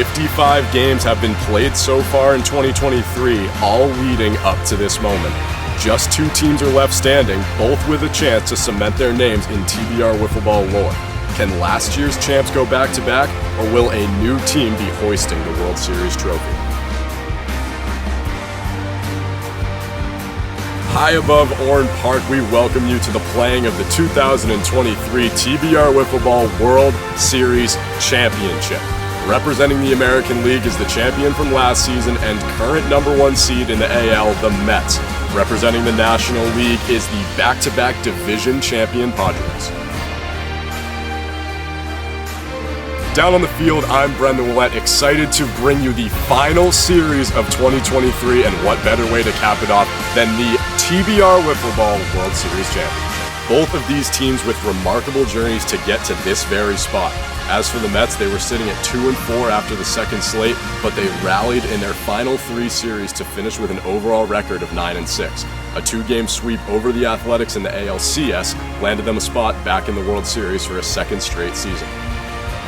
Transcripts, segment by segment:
55 games have been played so far in 2023, all leading up to this moment. Just 2 teams are left standing, both with a chance to cement their names in TBR Wiffle Ball lore. Can last year's champs go back-to-back, or will a new team be hoisting the World Series trophy? High above Orne Park, we welcome you to the playing of the 2023 TBR Wiffle Ball World Series Championship. Representing the American League is the champion from last season and current #1 seed in the AL, the Mets. Representing the National League is the back-to-back division champion Padres. Down on the field, I'm Brendan Willett, excited to bring you the final series of 2023, and what better way to cap it off than the TBR Wiffle Ball World Series Championship. Both of these teams with remarkable journeys to get to this very spot. As for the Mets, they were sitting at 2-4 after the second slate, but they rallied in their final 3 series to finish with an overall record of 9-6. A 2-game sweep over the Athletics in the ALCS landed them a spot back in the World Series for a second straight season.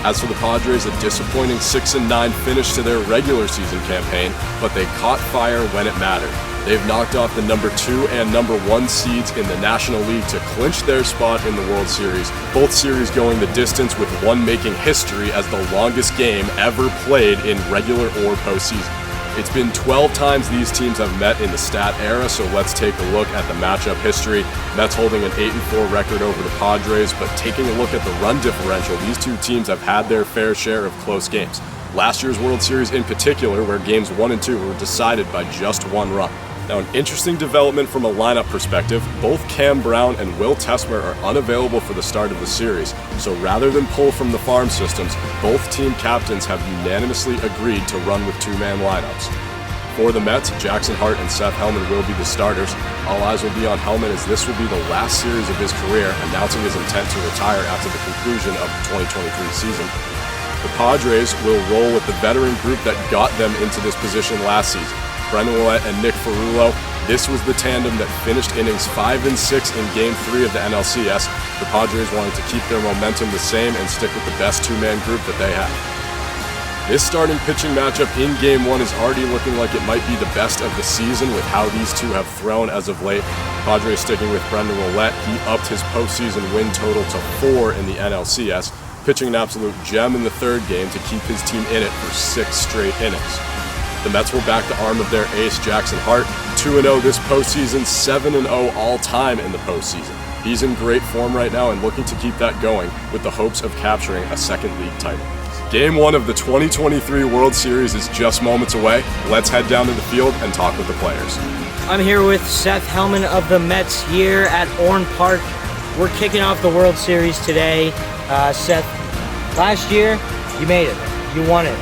As for the Padres, a disappointing 6-9 finish to their regular season campaign, but they caught fire when it mattered. They've knocked off the #2 and #1 seeds in the National League to clinch their spot in the World Series, both series going the distance, with one making history as the longest game ever played in regular or postseason. It's been 12 times these teams have met in the stat era, so let's take a look at the matchup history. Mets holding an 8-4 record over the Padres, but taking a look at the run differential, these two teams have had their fair share of close games. Last year's World Series in particular, where games 1 and 2 were decided by just 1 run. Now, an interesting development from a lineup perspective, both Cam Brown and Will Tessmer are unavailable for the start of the series, so rather than pull from the farm systems, both team captains have unanimously agreed to run with 2-man lineups. For the Mets, Jackson Hart and Seth Hellman will be the starters. All eyes will be on Hellman, as this will be the last series of his career, announcing his intent to retire after the conclusion of the 2023 season. The Padres will roll with the veteran group that got them into this position last season. Brendan Willett and Nick Ferrullo. This was the tandem that finished innings 5 and 6 in Game 3 of the NLCS. The Padres wanted to keep their momentum the same and stick with the best 2-man group that they had. This starting pitching matchup in Game 1 is already looking like it might be the best of the season with how these two have thrown as of late. Padres sticking with Brendan Willett. He upped his postseason win total to 4 in the NLCS, pitching an absolute gem in the 3rd game to keep his team in it for 6 straight innings. The Mets will back the arm of their ace, Jackson Hart, 2-0 this postseason, 7-0 all-time in the postseason. He's in great form right now and looking to keep that going with the hopes of capturing a second league title. Game 1 of the 2023 World Series is just moments away. Let's head down to the field and talk with the players. I'm here with Seth Hellman of the Mets here at Orne Park. We're kicking off the World Series today. Seth, last year, you made it. You won it.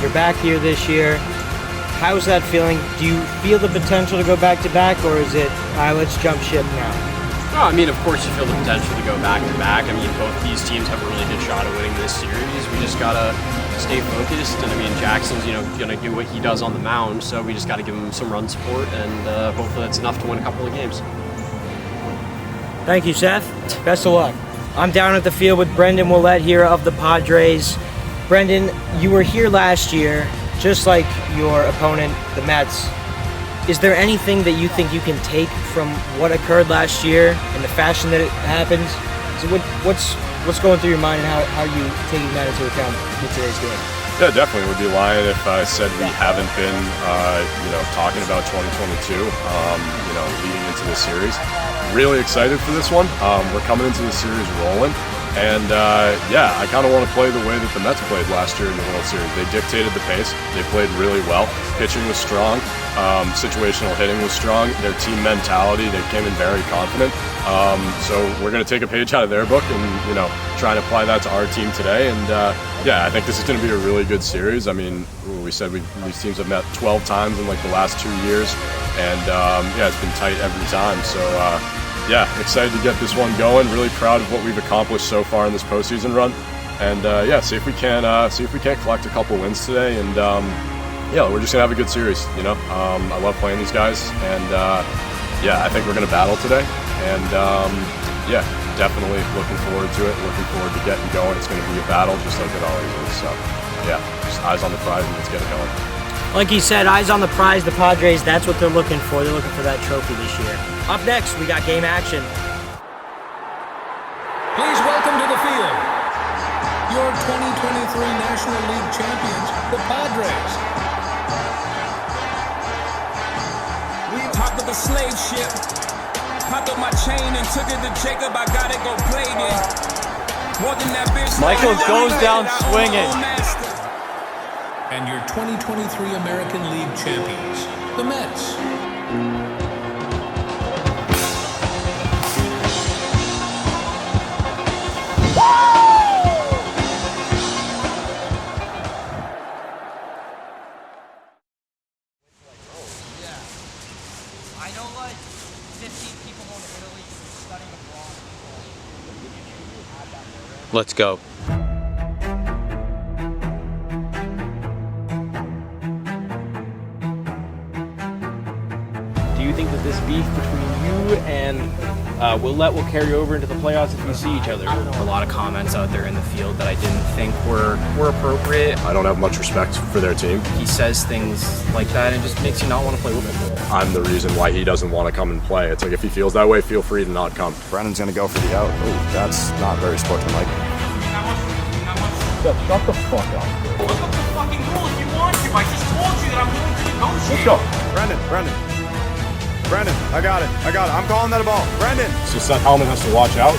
You're back here this year. How's that feeling? Do you feel the potential to go back-to-back, or is it, let's jump ship now? No, I mean, of course you feel the potential to go back-to-back. I mean, both these teams have a really good shot at winning this series. We just got to stay focused, and I mean, Jackson's, going to do what he does on the mound, so we just got to give him some run support, and hopefully that's enough to win a couple of games. Thank you, Seth. Best of luck. I'm down at the field with Brendan Willett here of the Padres. Brendan, you were here last year, just like your opponent, the Mets. Is there anything that you think you can take from what occurred last year and the fashion that it happened? So what's going through your mind, and how are you taking that into account in today's game? Yeah, definitely. Would be lying if I said we haven't been, talking about 2022, leading into the series. Really excited for this one. We're coming into the series rolling. And I kind of want to play the way that the Mets played last year in the World Series. They dictated the pace. They played really well. Pitching was strong. Situational hitting was strong. Their team mentality, they came in very confident. So we're going to take a page out of their book and, try and apply that to our team today. And, I think this is going to be a really good series. I mean, we said these teams have met 12 times in, the last 2 years. And, it's been tight every time. So, excited to get this one going. Really proud of what we've accomplished so far in this postseason run, and see if we can collect a couple wins today. And we're just gonna have a good series. I love playing these guys, and I think we're gonna battle today. And definitely looking forward to it. Looking forward to getting going. It's gonna be a battle, just like it always is. So Yeah, just eyes on the prize and let's get it going. Like he said, eyes on the prize, the Padres, that's what they're looking for. They're looking for that trophy this year. Up next, we got game action. Please welcome to the field your 2023 National League champions, the Padres. We hopped up a slave ship, popped up my chain and took it to Jacob. I got it, go play it. More than that bitch. Michael goes down swinging. And your 2023 American League champions, the Mets. I know like 15 people going to Italy studying abroad. Let's go. Do you think that this beef between you and Willette will carry over into the playoffs if you see each other? A lot of comments out there in the field that I didn't think were appropriate. I don't have much respect for their team. He says things like that and it just makes you not want to play with him. I'm the reason why he doesn't want to come and play. It's like, if he feels that way, feel free to not come. Brennan's going to go for the out. Oh, that's not very sportsmanlike. Shut the fuck up. Look up the fucking rule if you want to. I just told you that I'm willing to negotiate. Let's go. Brendan, I got it. I'm calling that a ball. Brendan. So Seth Hellman has to watch out.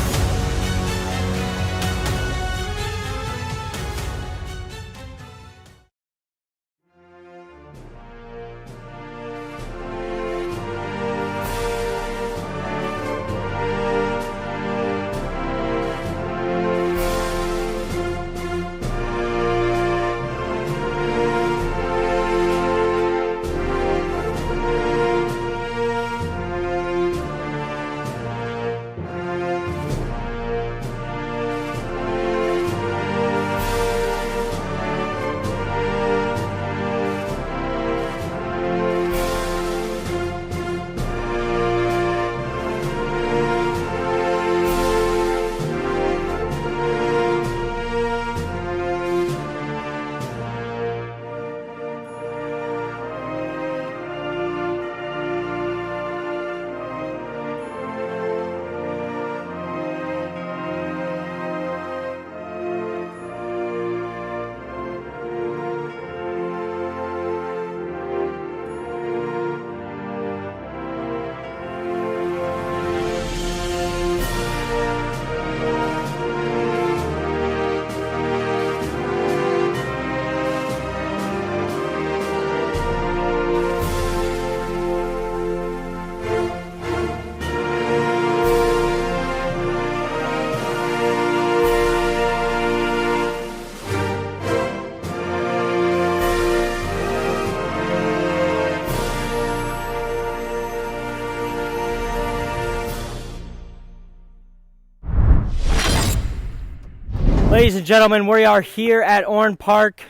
Ladies and gentlemen, we are here at Orn Park.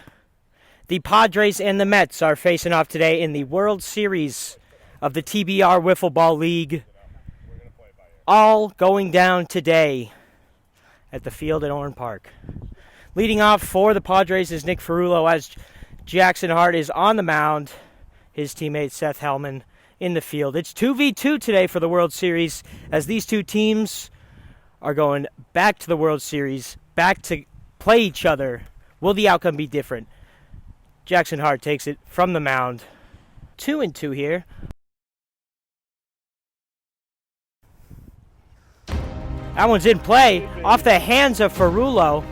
The Padres and the Mets are facing off today in the World Series of the TBR Wiffle Ball League. All going down today at the field at Orn Park. Leading off for the Padres is Nick Ferrullo as Jackson Hart is on the mound. His teammate Seth Hellman in the field. It's 2v2 today for the World Series as these two teams are going back to the World Series, back to play each other. Will the outcome be different? Jackson Hart takes it from the mound. 2-2 here. That one's in play off the hands of Ferrullo.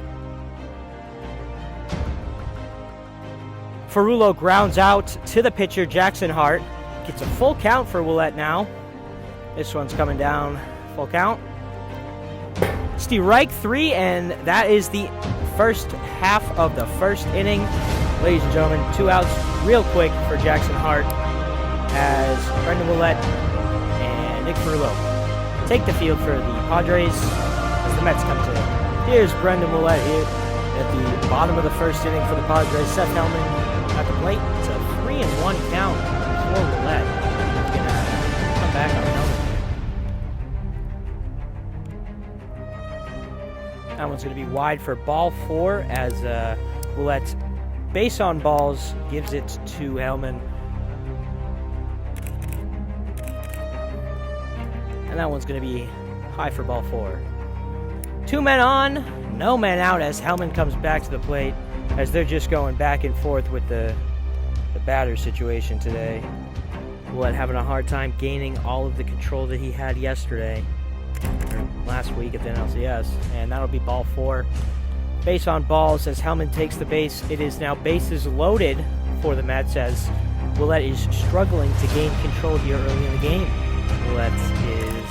Ferrullo grounds out to the pitcher, Jackson Hart. Gets a full count for Willette now. This one's coming down. Full count. Strike three, and that is the first half of the first inning. Ladies and gentlemen, 2 outs real quick for Jackson Hart as Brendan Willette and Nick Ferrullo take the field for the Padres as the Mets come to. Here's Brendan Willette here at the bottom of the first inning for the Padres. Seth Hellman at the plate. It's a 3-1 count for Willette. He's going to come back on the helmet. That one's going to be wide for ball 4 as Willette base on balls, gives it to Hellman. And that one's going to be high for ball 4. 2 men on, no men out as Hellman comes back to the plate as they're just going back and forth with the batter situation today. Willett having a hard time gaining all of the control that he had yesterday, or last week at the NLCS, and that'll be ball 4. Base on balls as Hellman takes the base. It is now bases loaded for the Mets as Willett is struggling to gain control here early in the game. Willett is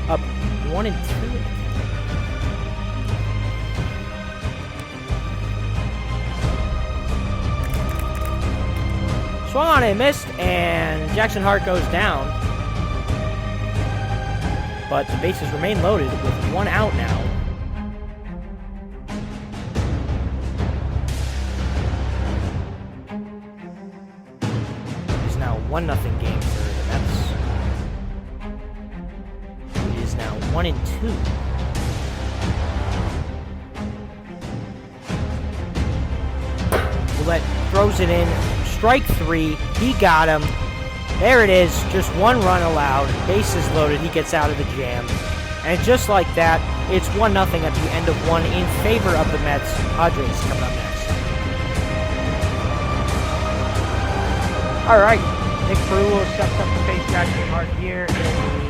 up 1-2. Swung on and missed, and Jackson Hart goes down. But the bases remain loaded with 1 out now. It is now 1-0 game for the Mets. It is now 1-2. Willett throws it in. Strike 3. He got him. There it is. Just 1 run allowed. Bases loaded. He gets out of the jam. And just like that, it's 1-0 at the end of 1 in favor of the Mets. Padres coming up next. All right. Nick Ferrullo steps up to face Jackson Hart here in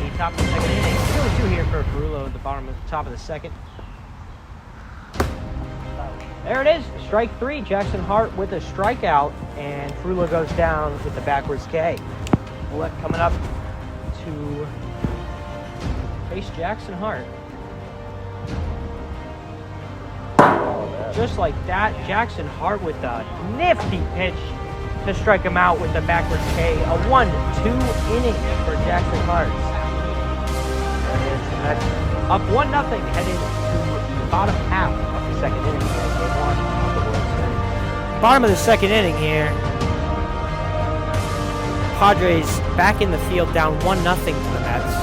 the top of the second inning. 2-2 here for Ferrullo at the top of the second. There it is, strike 3. Jackson Hart with a strikeout, and Ferrullo goes down with the backwards K. Willett coming up to face Jackson Hart. Just like that, Jackson Hart with a nifty pitch to strike him out with the backwards K. A 1-2 inning for Jackson Hart. There it is, and that's up 1-0 headed to the bottom half of the second inning. Bottom of the second inning here. Padres back in the field, down 1-0 to the Mets.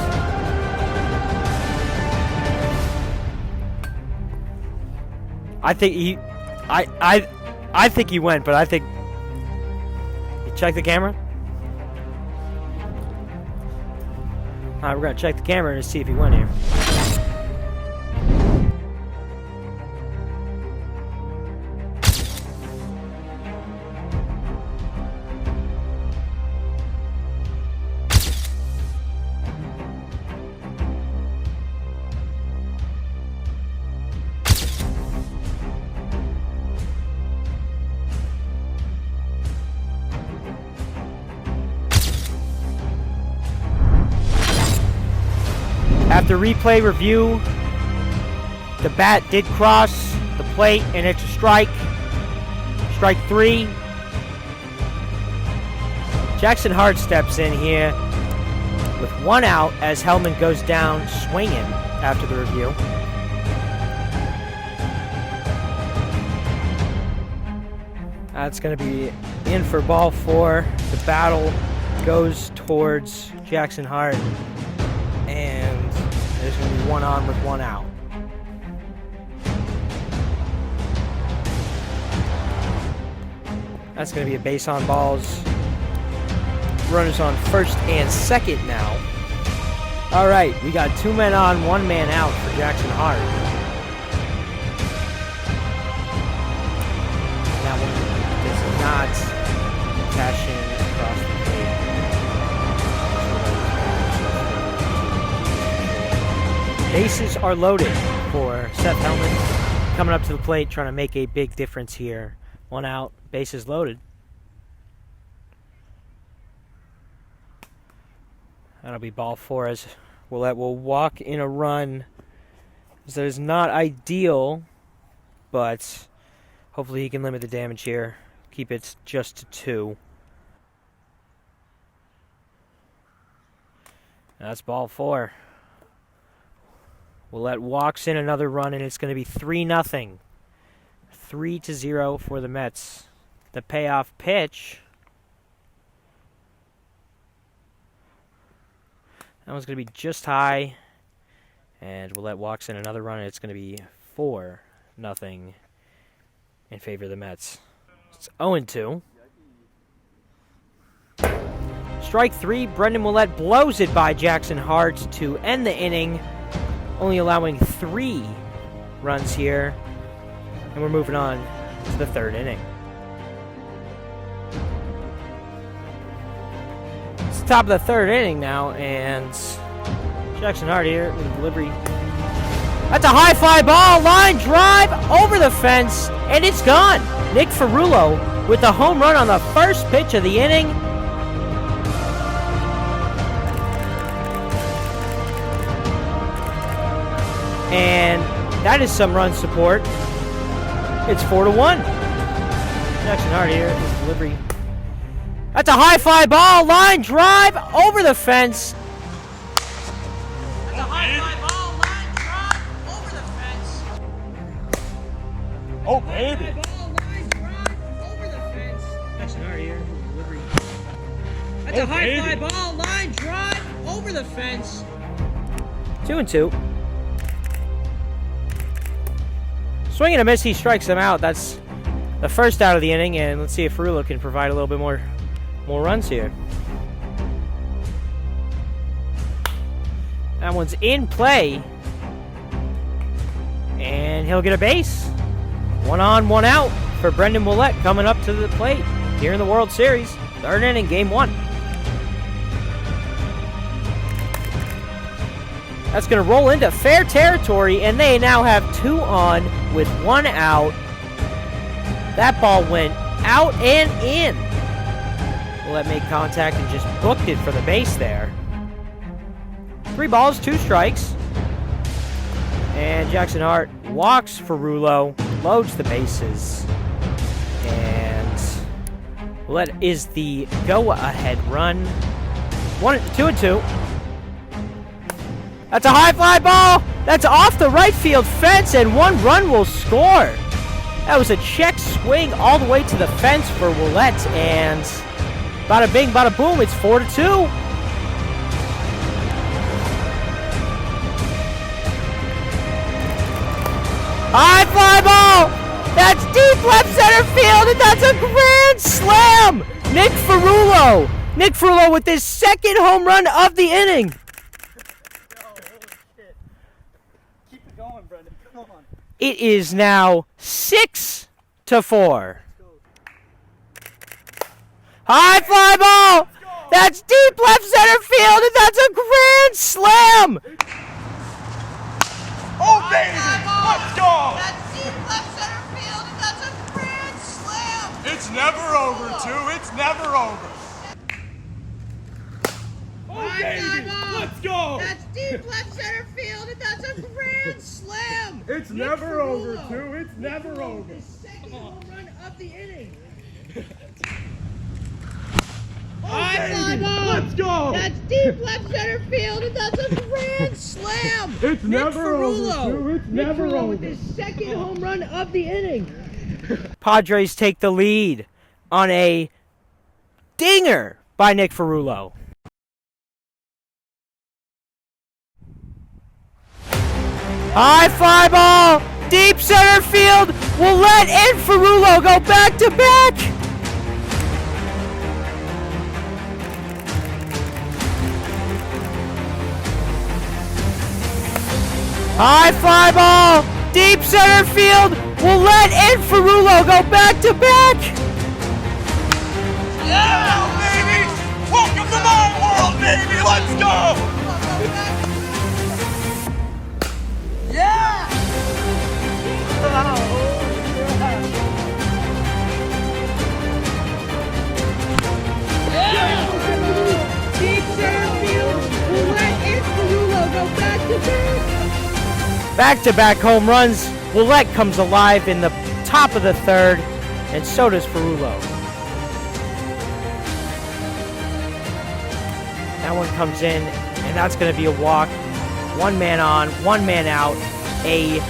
I think I think he went, but I think you check the camera. All right, we're gonna check the camera to see if he went here. After replay review, the bat did cross the plate, and it's a strike. Strike 3. Jackson Hart steps in here with 1 out as Hellman goes down swinging after the review. That's going to be in for ball 4. The battle goes towards Jackson Hart, and there's going to be 1 on with 1 out. That's going to be a base on balls. Runners on first and second now. All right, we got 2 men on, 1 man out for Jackson Hart. That one does not cash in across the plate. Bases are loaded for Seth Hellman. Coming up to the plate, trying to make a big difference here. 1 out, bases loaded. That'll be ball 4 as Willett will walk in a run. That is not ideal, but hopefully he can limit the damage here. Keep it just to 2. That's ball 4. Willett walks in another run, and it's going to be 3-0. 3-0 for the Mets. The payoff pitch. That one's going to be just high. And Willett walks in another run, and it's going to be 4-0 in favor of the Mets. It's 0-2. Strike 3, Brendan Willett blows it by Jackson Hart to end the inning, only allowing 3 runs here. And we're moving on to the 3rd inning. It's the top of the 3rd inning now, and Jackson Hart here with a delivery. That's a high fly ball, line drive over the fence, and it's gone. Nick Ferrullo with the home run on the first pitch of the inning. And that is some run support. It's 4-1. Jackson Hart here with delivery. That's a high fly ball, line drive over the fence. That's a high fly ball, line drive over the fence. Oh, baby. Ball, line drive over the fence. Jackson Hart here with delivery. That's a high fly ball, line drive over the fence. 2-2. Swing and a miss, he strikes him out. That's the first out of the inning, and let's see if Ferrullo can provide a little bit more runs here. That one's in play, and he'll get a base. 1 on, 1 out for Brendan Willett coming up to the plate here in the World Series. 3rd inning, game 1. That's going to roll into fair territory, and they now have 2 on with 1 out. That ball went out and in. Willett made contact and just booked it for the base there. 3 balls, 2 strikes. And Jackson Hart walks Ferrullo, loads the bases. And Willett is the go-ahead run. 2-2. That's a high fly ball. That's off the right field fence, and 1 run will score. That was a check swing all the way to the fence for Willett, and bada bing, bada boom, it's 4-2. High fly ball. That's deep left center field, and that's a grand slam. Nick Ferrullo with his 2nd home run of the inning. It is now 6-4. High fly ball. That's deep left center field, and that's a grand slam. Oh, baby. Let's go. That's deep left center field, and that's a grand slam. It's never over, too. It's never over. Oh, baby. Let's go. That's deep left center field, and that's a grand slam. It's never over, too. It's never over. The 2nd home run of the inning. High fly ball. Let's go. That's deep left center field, and that's a grand slam. It's never over, too. It's never over. With his 2nd home run of the inning. Padres take the lead on a dinger by Nick Ferrullo. High fly ball, deep center field. Willett and Ferrullo go back to back. High fly ball, deep center field. Willett and Ferrullo go back to back. Yeah, baby. Welcome to my world, baby. Let's go. Yeah! Deep center field. Willett and Ferrullo go back to back. Back-to-back home runs. Willett comes alive in the top of the 3rd, and so does Ferrullo. That one comes in, and that's going to be a walk. 1 man on, 1 man out. A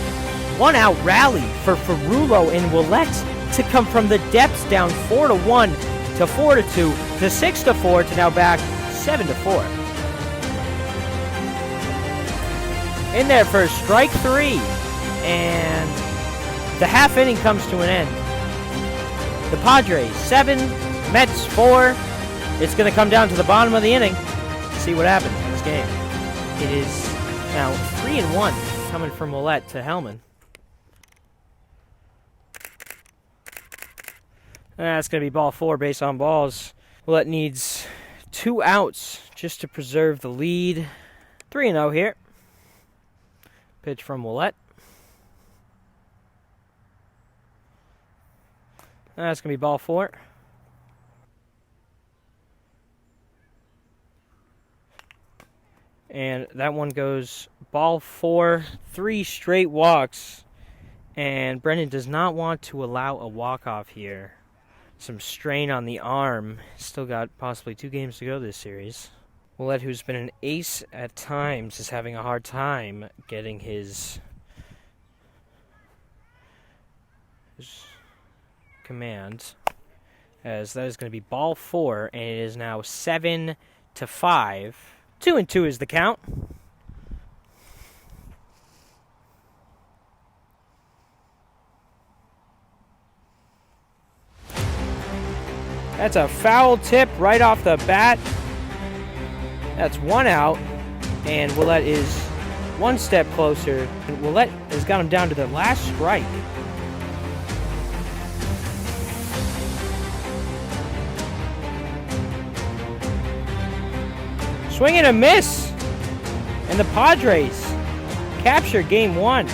1-out rally for Ferrullo and Willett to come from the depths down 4-1 to 4-2 to 6-4 to now back 7-4. In there for strike 3, and the half inning comes to an end. The Padres 7, Mets 4. It's going to come down to the bottom of the inning to see what happens in this game. It is now 3-1 coming from Willett to Hellman. That's going to be ball 4 based on balls. Willett needs 2 outs just to preserve the lead. 3-0 here. Pitch from Willett. That's going to be ball 4. And that one goes ball 4, 3 straight walks. And Brendan does not want to allow a walk-off here. Some strain on the arm. Still got possibly 2 games to go this series. Willett, who's been an ace at times, is having a hard time getting his command, as that is going to be ball 4, and it is now 7-5. 2-2 is the count. That's a foul tip right off the bat. That's 1 out, and Willett is 1 step closer. And Willett has got him down to the last strike. Swing and a miss, and the Padres capture game 1.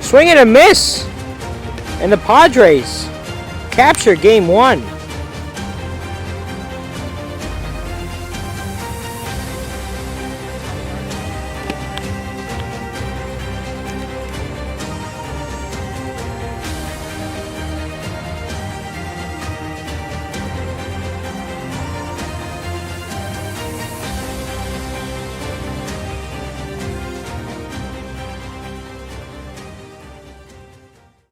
Swing and a miss, and the Padres capture game 1.